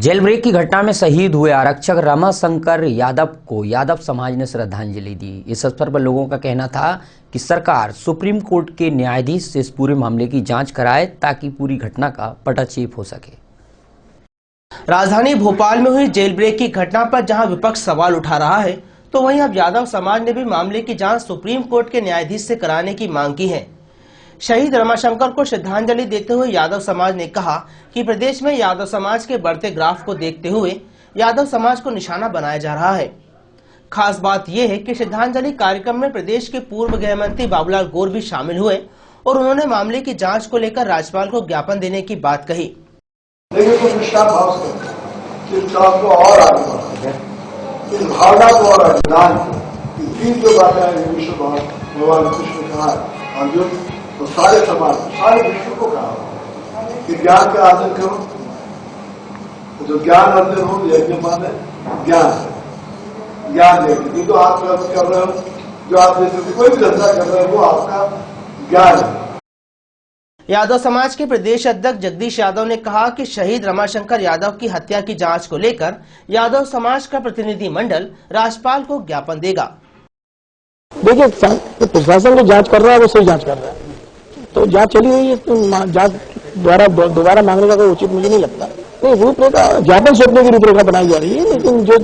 Jail break की घटना में शहीद हुए आरक्षक रमाशंकर यादव को यादव समाज ने श्रद्धांजलि दी। इस अवसर पर लोगों का कहना था कि सरकार सुप्रीम कोर्ट के न्यायाधीश से इस पूरे मामले की जांच कराए ताकि पूरी घटना का पटाक्षेप हो सके। राजधानी भोपाल में हुई जेल ब्रेक की घटना पर जहां विपक्ष सवाल उठा रहा है, तो वहीं अब यादव समाज ने भी मामले की जांच सुप्रीम कोर्ट के न्यायाधीश से कराने की मांग की है। शहीद रमाशंकर को श्रद्धांजलि देते हुए यादव समाज ने कहा कि प्रदेश में यादव समाज के बढ़ते ग्राफ को देखते हुए यादव समाज को निशाना बनाया जा रहा है। खास बात यह है कि श्रद्धांजलि कार्यक्रम में प्रदेश के पूर्व गृह मंत्री बाबूलाल गौर भी शामिल हुए और उन्होंने मामले की जांच को लेकर राज्यपाल को ज्ञापन देने की बात कही। तो सारे समाज, सारे विश्व को कहा कि ज्ञान का आदर करो, तो जो ज्ञान अर्जन हो यज्ञ माने ज्ञान देगी। जो आप कर रहे हो, जो आप जैसे कोई भी धंधा कर रहे हो, वो आपका ज्ञान है। यादव समाज के प्रदेश अध्यक्ष जगदीश यादव ने कहा कि शहीद रमाशंकर यादव की हत्या की जांच को लेकर यादव समाज का प्रतिनिधि मंडल राज्यपाल को ज्ञापन देगा। देखिए, प्रशासन जो जांच कर रहा है वो सही जांच कर रहा है, तो जांच चली हुई है, तो जांच दोबारा मांगने का कोई उचित मुझे नहीं लगता। नहीं, रूपरेखा ज्ञापन सौंपने की रूपरेखा बनाई जा रही है, लेकिन जो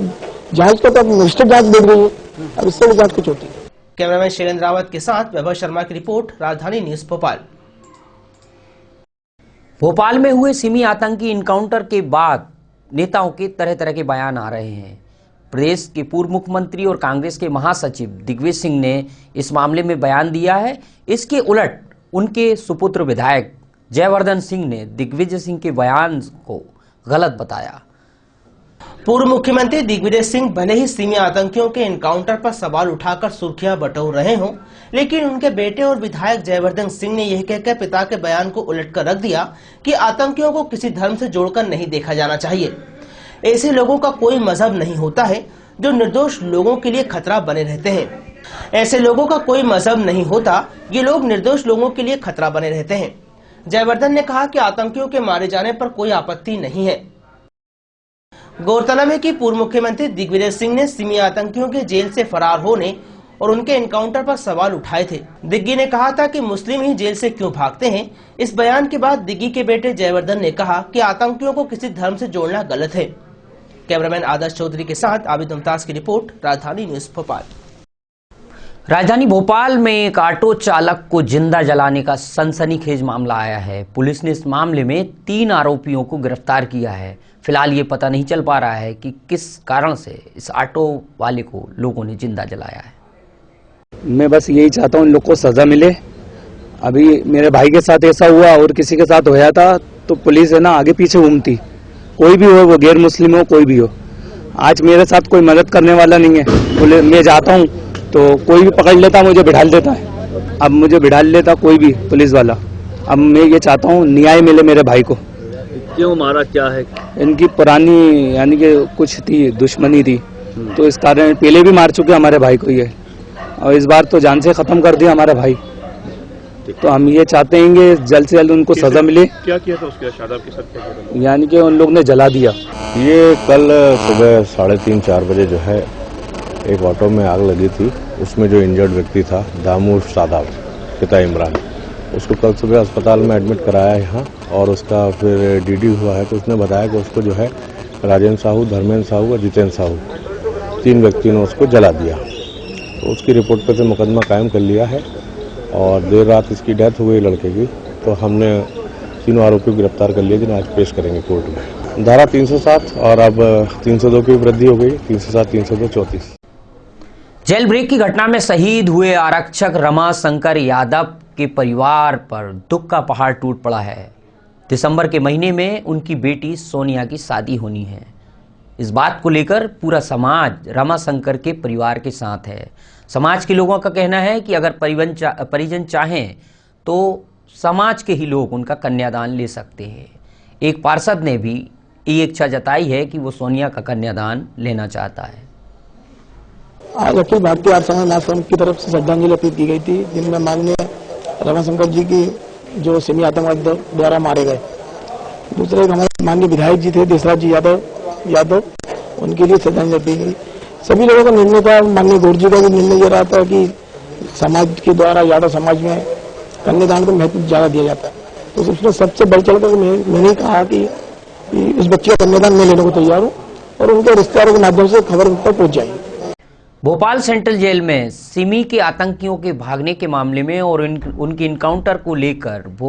जांच का तो निष्ठित जांच बढ़ गई है, अब इससे भी जांच कुछ होती है। कैमरामैन शैलेंद्र रावत के साथ वैभव शर्मा की रिपोर्ट, राजधानी न्यूज भोपाल। भोपाल में हुए सिमी आतंकी इनकाउंटर के बाद नेताओं के तरह तरह के बयान आ रहे हैं। प्रदेश के पूर्व मुख्यमंत्री और कांग्रेस के महासचिव दिग्विजय सिंह ने इस मामले में बयान दिया है। इसके उलट उनके सुपुत्र विधायक जयवर्धन सिंह ने दिग्विजय सिंह के बयान को गलत बताया। पूर्व मुख्यमंत्री दिग्विजय सिंह भले ही सिमी आतंकियों के एनकाउंटर पर सवाल उठाकर सुर्खियां बटोर रहे हों, लेकिन उनके बेटे और विधायक जयवर्धन सिंह ने यह कहकर पिता के बयान को उलटकर रख दिया कि आतंकियों को किसी धर्म से जोड़कर नहीं देखा जाना चाहिए। ऐसे लोगों का कोई मजहब नहीं होता है जो निर्दोष लोगों के लिए खतरा बने रहते हैं। ऐसे लोगों का कोई मजहब नहीं होता, ये लोग निर्दोष लोगों के लिए खतरा बने रहते हैं। जयवर्धन ने कहा कि आतंकियों के मारे जाने पर कोई आपत्ति नहीं है। गौरतलब है कि पूर्व मुख्यमंत्री दिग्विजय सिंह ने सिमी आतंकियों के जेल से फरार होने और उनके एनकाउंटर पर सवाल उठाए थे। दिग्गी ने कहा था कि मुस्लिम ही जेल से क्यों भागते हैं। इस बयान के बाद दिग्गी के बेटे जयवर्धन ने कहा कि आतंकियों को किसी धर्म से जोड़ना गलत है। कैमरामैन आदर्श चौधरी के साथ आबिद मुमताज की रिपोर्ट, राजधानी न्यूज भोपाल। राजधानी भोपाल में एक ऑटो चालक को जिंदा जलाने का सनसनीखेज मामला आया है। पुलिस ने इस मामले में 3 आरोपियों को गिरफ्तार किया है। फिलहाल ये पता नहीं चल पा रहा है कि किस कारण से इस ऑटो वाले को लोगों ने जिंदा जलाया है। मैं बस यही चाहता हूँ इन लोग को सजा मिले। अभी मेरे भाई के साथ ऐसा हुआ और किसी के साथ होया था, तो पुलिस है ना आगे पीछे घूमती, कोई भी हो, वो गैर मुस्लिम हो, कोई भी हो। आज मेरे साथ कोई मदद करने वाला नहीं है। मैं जाता हूँ तो कोई भी पकड़ लेता, मुझे बिठाल देता है। अब मुझे बिठाल लेता कोई भी पुलिस वाला। अब मैं ये चाहता हूँ न्याय मिले मेरे भाई को। क्यों मारा, क्या है? इनकी पुरानी यानी कि कुछ थी, दुश्मनी थी, तो इस कारण पहले भी मार चुके हमारे भाई को ये, और इस बार तो जान से खत्म कर दिया हमारा भाई। तो हम ये चाहते हैं कि जल्द से जल्द उनको सजा मिले। क्या किया था उसके शादाब के साथ, क्या किया था? यानी कि उन लोग ने जला दिया। ये कल सुबह 3:30-4 बजे जो है एक ऑटो में आग लगी थी। उसमें जो इंजर्ड व्यक्ति था दामू शादाब पिता इमरान, उसको कल सुबह अस्पताल में एडमिट कराया यहाँ, और उसका फिर डीडी हुआ है। तो उसने बताया कि उसको जो है राजेंद्र साहू, धर्मेंद्र साहू और जितेंद्र साहू 3 व्यक्तियों ने उसको जला दिया। तो उसकी रिपोर्ट पर से मुकदमा कायम कर लिया है और देर रात इसकी डेथ हुई लड़के की। तो हमने 3 आरोपियों को गिरफ्तार कर लिया, जिन्हें आज पेश करेंगे कोर्ट में। धारा 307 और अब 302 की वृद्धि हो गई, 307, 302, 34। जेल ब्रेक की घटना में शहीद हुए आरक्षक रमाशंकर यादव के परिवार पर दुख का पहाड़ टूट पड़ा है। दिसंबर के महीने में उनकी बेटी सोनिया की शादी होनी है। इस बात को लेकर पूरा समाज रमाशंकर के परिवार के साथ है। समाज के लोगों का कहना है कि अगर परिजन चाहें तो समाज के ही लोग उनका कन्यादान ले सकते हैं। एक पार्षद ने भी ये इच्छा जताई है कि वो सोनिया का कन्यादान लेना चाहता है। आज अखिल भारतीय आर्य समाज महासंघ की तरफ से श्रद्धांजलि अर्पित की गई थी, जिनमें माननीय रमाशंकर जी की जो सिमी आतंकवाद द्वारा मारे गए, दूसरे एक हमारे माननीय विधायक जी थे देसराज जी यादव, उनके लिए श्रद्धांजलि दी गई। सभी लोगों का निर्णय था, माननीय गौर जी का भी निर्णय ये रहा था कि समाज के द्वारा यादव समाज में कन्यादान को महत्व ज्यादा दिया जाता है। तो उसमें सबसे बढ़ चढ़ कर मैंने कहा कि इस बच्चे का कन्यादान मैं लेने को तैयार हूँ और उनके रिश्तेदारों के माध्यम से खबर उन तक पहुंच जाएगी। भोपाल सेंट्रल जेल में सिमी के आतंकियों के भागने के मामले में और उनके इनकाउंटर को लेकर